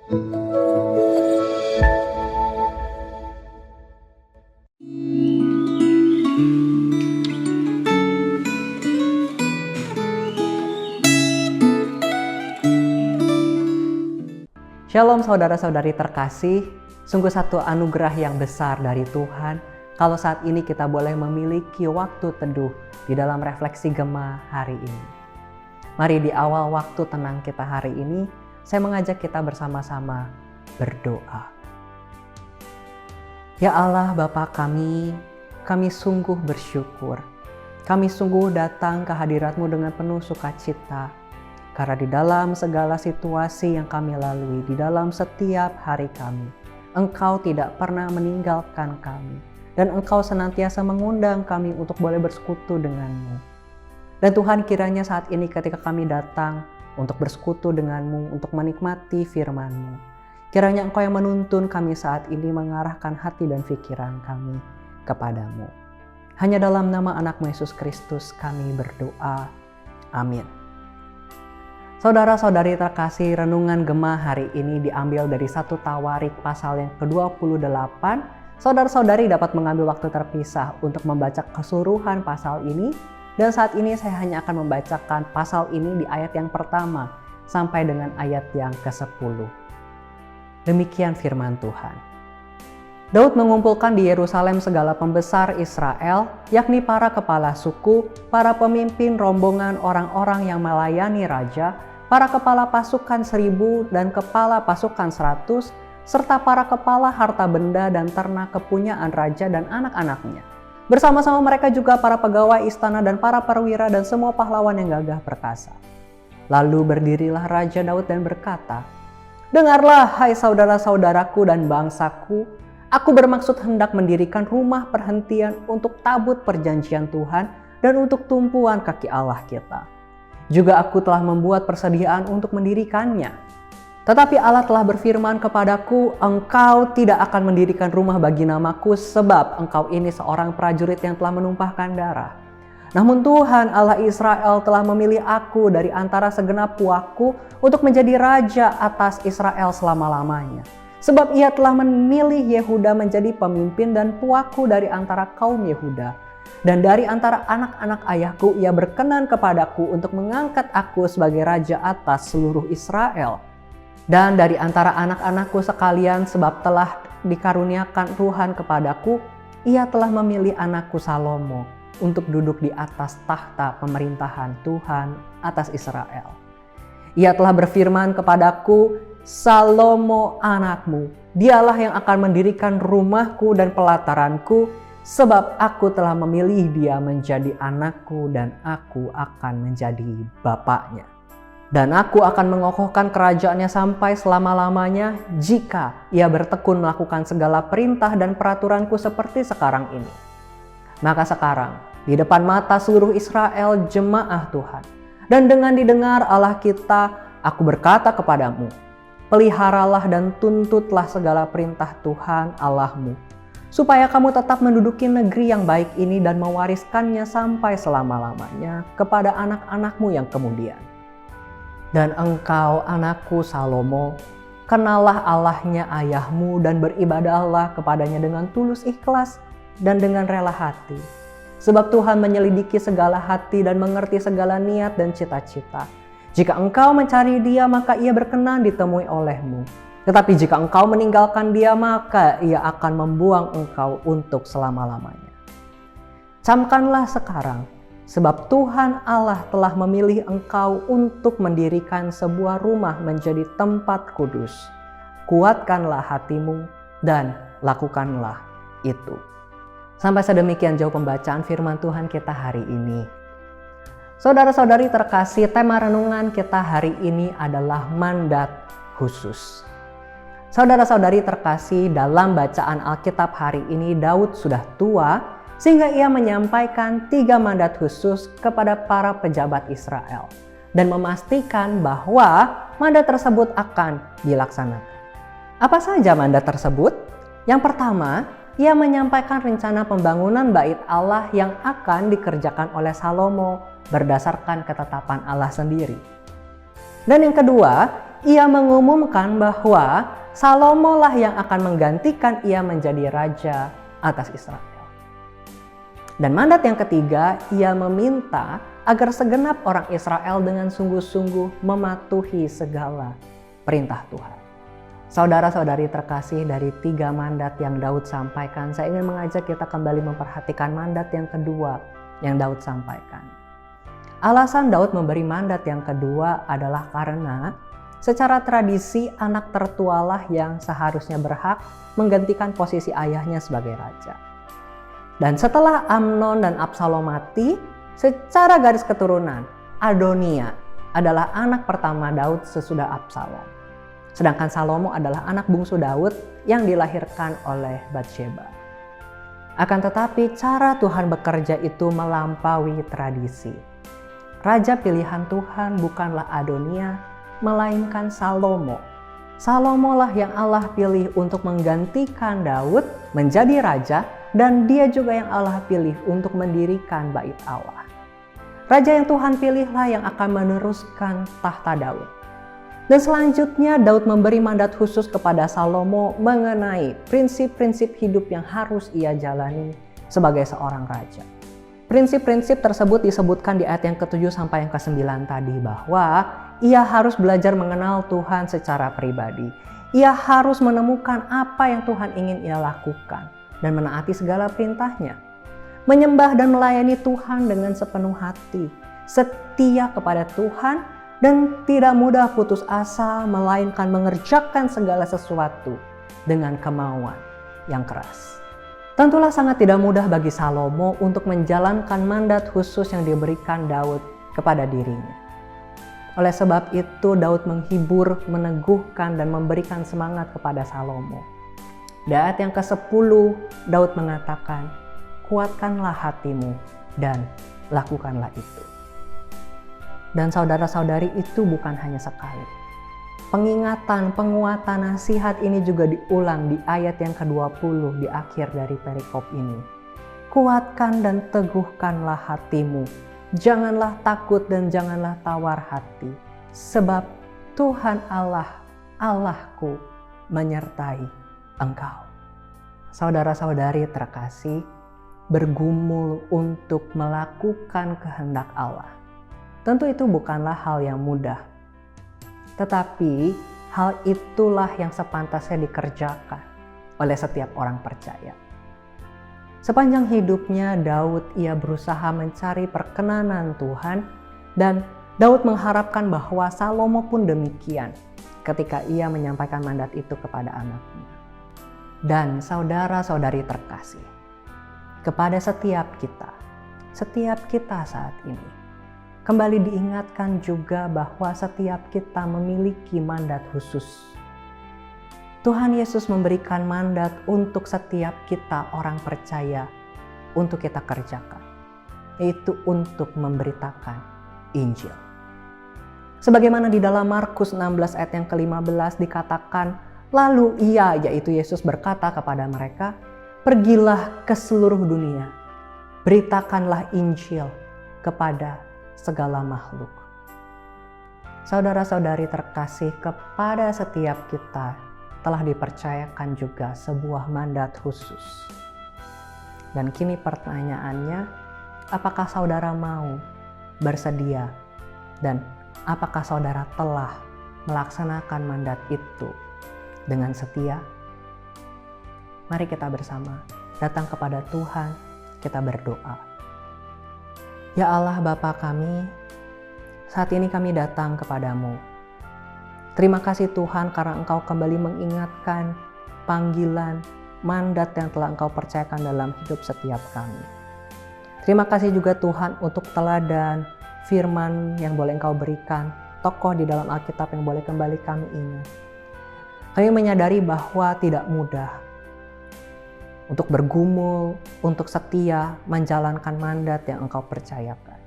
Shalom saudara-saudari terkasih, sungguh satu anugerah yang besar dari Tuhan kalau saat ini kita boleh memiliki waktu teduh di dalam refleksi Gema hari ini. Mari di awal waktu tenang kita hari ini, saya mengajak kita bersama-sama berdoa. Ya Allah Bapa kami sungguh bersyukur. Kami sungguh datang ke hadirat-Mu dengan penuh sukacita. Karena di dalam segala situasi yang kami lalui, di dalam setiap hari kami, Engkau tidak pernah meninggalkan kami. Dan Engkau senantiasa mengundang kami untuk boleh bersekutu dengan-Mu. Dan Tuhan, kiranya saat ini ketika kami datang untuk bersekutu dengan-Mu, untuk menikmati firman-Mu, kiranya Engkau yang menuntun kami saat ini mengarahkan hati dan pikiran kami kepada-Mu. Hanya dalam nama anak-Mu Yesus Kristus kami berdoa. Amin. Saudara-saudari terkasih, renungan Gema hari ini diambil dari 1 Tawarik pasal yang ke-28. Saudara-saudari dapat mengambil waktu terpisah untuk membaca keseluruhan pasal ini. Dan saat ini saya hanya akan membacakan pasal ini di ayat yang pertama sampai dengan ayat yang ke-10. Demikian firman Tuhan. Daud mengumpulkan di Yerusalem segala pembesar Israel, yakni para kepala suku, para pemimpin rombongan orang-orang yang melayani raja, para kepala pasukan 1.000 dan kepala pasukan 100, serta para kepala harta benda dan ternak kepunyaan raja dan anak-anaknya. Bersama-sama mereka juga para pegawai istana dan para perwira dan semua pahlawan yang gagah perkasa. Lalu berdirilah Raja Daud dan berkata, "Dengarlah hai saudara-saudaraku dan bangsaku, aku bermaksud hendak mendirikan rumah perhentian untuk tabut perjanjian Tuhan dan untuk tumpuan kaki Allah kita. Juga aku telah membuat persediaan untuk mendirikannya. Tetapi Allah telah berfirman kepadaku, engkau tidak akan mendirikan rumah bagi namaku sebab engkau ini seorang prajurit yang telah menumpahkan darah. Namun Tuhan Allah Israel telah memilih aku dari antara segenap puakku untuk menjadi raja atas Israel selama-lamanya. Sebab ia telah memilih Yehuda menjadi pemimpin dan puakku dari antara kaum Yehuda. Dan dari antara anak-anak ayahku ia berkenan kepadaku untuk mengangkat aku sebagai raja atas seluruh Israel. Dan dari antara anak-anakku sekalian sebab telah dikaruniakan Tuhan kepadaku, ia telah memilih anakku Salomo untuk duduk di atas tahta pemerintahan Tuhan atas Israel. Ia telah berfirman kepadaku, Salomo anakmu, dialah yang akan mendirikan rumahku dan pelataranku, sebab aku telah memilih dia menjadi anakku dan aku akan menjadi bapaknya. Dan aku akan mengokohkan kerajaannya sampai selama-lamanya jika ia bertekun melakukan segala perintah dan peraturanku seperti sekarang ini. Maka sekarang, di depan mata seluruh Israel jemaah Tuhan, dan dengan didengar Allah kita, aku berkata kepadamu, peliharalah dan tuntutlah segala perintah Tuhan Allahmu, supaya kamu tetap menduduki negeri yang baik ini dan mewariskannya sampai selama-lamanya kepada anak-anakmu yang kemudian. Dan engkau anakku Salomo, kenallah Allahnya ayahmu dan beribadahlah kepadanya dengan tulus ikhlas dan dengan rela hati. Sebab Tuhan menyelidiki segala hati dan mengerti segala niat dan cita-cita. Jika engkau mencari dia, maka ia berkenan ditemui olehmu. Tetapi jika engkau meninggalkan dia, maka ia akan membuang engkau untuk selama-lamanya. Camkanlah sekarang, sebab Tuhan Allah telah memilih engkau untuk mendirikan sebuah rumah menjadi tempat kudus. Kuatkanlah hatimu dan lakukanlah itu. Sampai sedemikian jauh pembacaan firman Tuhan kita hari ini. Saudara-saudari terkasih, tema renungan kita hari ini adalah mandat khusus. Saudara-saudari terkasih, dalam bacaan Alkitab hari ini Daud sudah tua sehingga ia menyampaikan 3 mandat khusus kepada para pejabat Israel dan memastikan bahwa mandat tersebut akan dilaksanakan. Apa saja mandat tersebut? Yang pertama, ia menyampaikan rencana pembangunan bait Allah yang akan dikerjakan oleh Salomo berdasarkan ketetapan Allah sendiri. Dan yang kedua, ia mengumumkan bahwa Salomo lah yang akan menggantikan ia menjadi raja atas Israel. Dan mandat yang ketiga, ia meminta agar segenap orang Israel dengan sungguh-sungguh mematuhi segala perintah Tuhan. Saudara-saudari terkasih, dari 3 mandat yang Daud sampaikan, saya ingin mengajak kita kembali memperhatikan mandat yang kedua yang Daud sampaikan. Alasan Daud memberi mandat yang kedua adalah karena secara tradisi anak tertualah yang seharusnya berhak menggantikan posisi ayahnya sebagai raja. Dan setelah Amnon dan Absalom mati, secara garis keturunan, Adonia adalah anak pertama Daud sesudah Absalom. Sedangkan Salomo adalah anak bungsu Daud yang dilahirkan oleh Batsheba. Akan tetapi cara Tuhan bekerja itu melampaui tradisi. Raja pilihan Tuhan bukanlah Adonia, melainkan Salomo. Salomo lah yang Allah pilih untuk menggantikan Daud menjadi raja, dan dia juga yang Allah pilih untuk mendirikan bait Allah. Raja yang Tuhan pilihlah yang akan meneruskan tahta Daud. Dan selanjutnya Daud memberi mandat khusus kepada Salomo mengenai prinsip-prinsip hidup yang harus ia jalani sebagai seorang raja. Prinsip-prinsip tersebut disebutkan di ayat yang ke-7 sampai yang ke-9 tadi, bahwa ia harus belajar mengenal Tuhan secara pribadi. Ia harus menemukan apa yang Tuhan ingin ia lakukan dan menaati segala perintahnya. Menyembah dan melayani Tuhan dengan sepenuh hati, setia kepada Tuhan, dan tidak mudah putus asa, melainkan mengerjakan segala sesuatu dengan kemauan yang keras. Tentulah sangat tidak mudah bagi Salomo untuk menjalankan mandat khusus yang diberikan Daud kepada dirinya. Oleh sebab itu Daud menghibur, meneguhkan, dan memberikan semangat kepada Salomo. Di ayat yang ke-10 Daud mengatakan, "Kuatkanlah hatimu dan lakukanlah itu." Dan saudara-saudari, itu bukan hanya sekali. Pengingatan, penguatan, nasihat ini juga diulang di ayat yang ke-20 di akhir dari perikop ini. Kuatkan dan teguhkanlah hatimu. Janganlah takut dan janganlah tawar hati. Sebab Tuhan Allah, Allahku, menyertai engkau. Saudara-saudari terkasih, bergumul untuk melakukan kehendak Allah. Tentu itu bukanlah hal yang mudah. Tetapi hal itulah yang sepantasnya dikerjakan oleh setiap orang percaya. Sepanjang hidupnya Daud ia berusaha mencari perkenanan Tuhan, dan Daud mengharapkan bahwa Salomo pun demikian ketika ia menyampaikan mandat itu kepada anaknya. Dan saudara-saudari terkasih, kepada setiap kita saat ini, kembali diingatkan juga bahwa setiap kita memiliki mandat khusus. Tuhan Yesus memberikan mandat untuk setiap kita orang percaya untuk kita kerjakan, yaitu untuk memberitakan Injil. Sebagaimana di dalam Markus 16 ayat yang ke-15 dikatakan, lalu ia, yaitu Yesus, berkata kepada mereka, "Pergilah ke seluruh dunia, beritakanlah Injil kepada segala makhluk." Saudara-saudari terkasih, kepada setiap kita telah dipercayakan juga sebuah mandat khusus. Dan kini pertanyaannya, apakah saudara mau, bersedia, dan apakah saudara telah melaksanakan mandat itu dengan setia? Mari kita bersama datang kepada Tuhan, kita berdoa. Ya Allah Bapa kami, saat ini kami datang kepadamu. Terima kasih Tuhan karena Engkau kembali mengingatkan panggilan, mandat yang telah Engkau percayakan dalam hidup setiap kami. Terima kasih juga Tuhan untuk teladan, firman yang boleh Engkau berikan, tokoh di dalam Alkitab yang boleh kembali kami ingat. Kami menyadari bahwa tidak mudah untuk bergumul, untuk setia menjalankan mandat yang Engkau percayakan.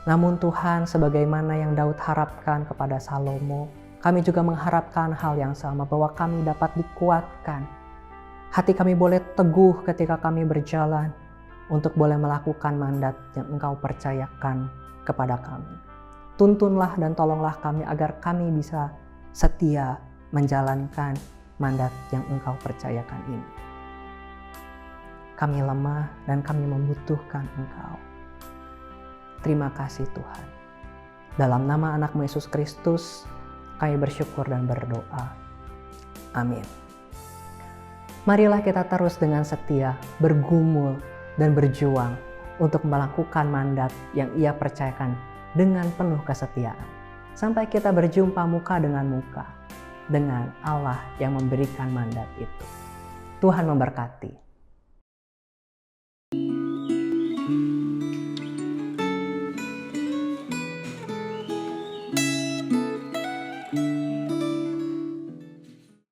Namun Tuhan, sebagaimana yang Daud harapkan kepada Salomo, kami juga mengharapkan hal yang sama, bahwa kami dapat dikuatkan. Hati kami boleh teguh ketika kami berjalan untuk boleh melakukan mandat yang Engkau percayakan kepada kami. Tuntunlah dan tolonglah kami agar kami bisa setia menjalankan mandat yang Engkau percayakan ini. Kami lemah dan kami membutuhkan Engkau. Terima kasih Tuhan. Dalam nama anak-Mu Yesus Kristus, kami bersyukur dan berdoa. Amin. Marilah kita terus dengan setia bergumul dan berjuang untuk melakukan mandat yang Ia percayakan dengan penuh kesetiaan. Sampai kita berjumpa muka dengan muka dengan Allah yang memberikan mandat itu. Tuhan memberkati.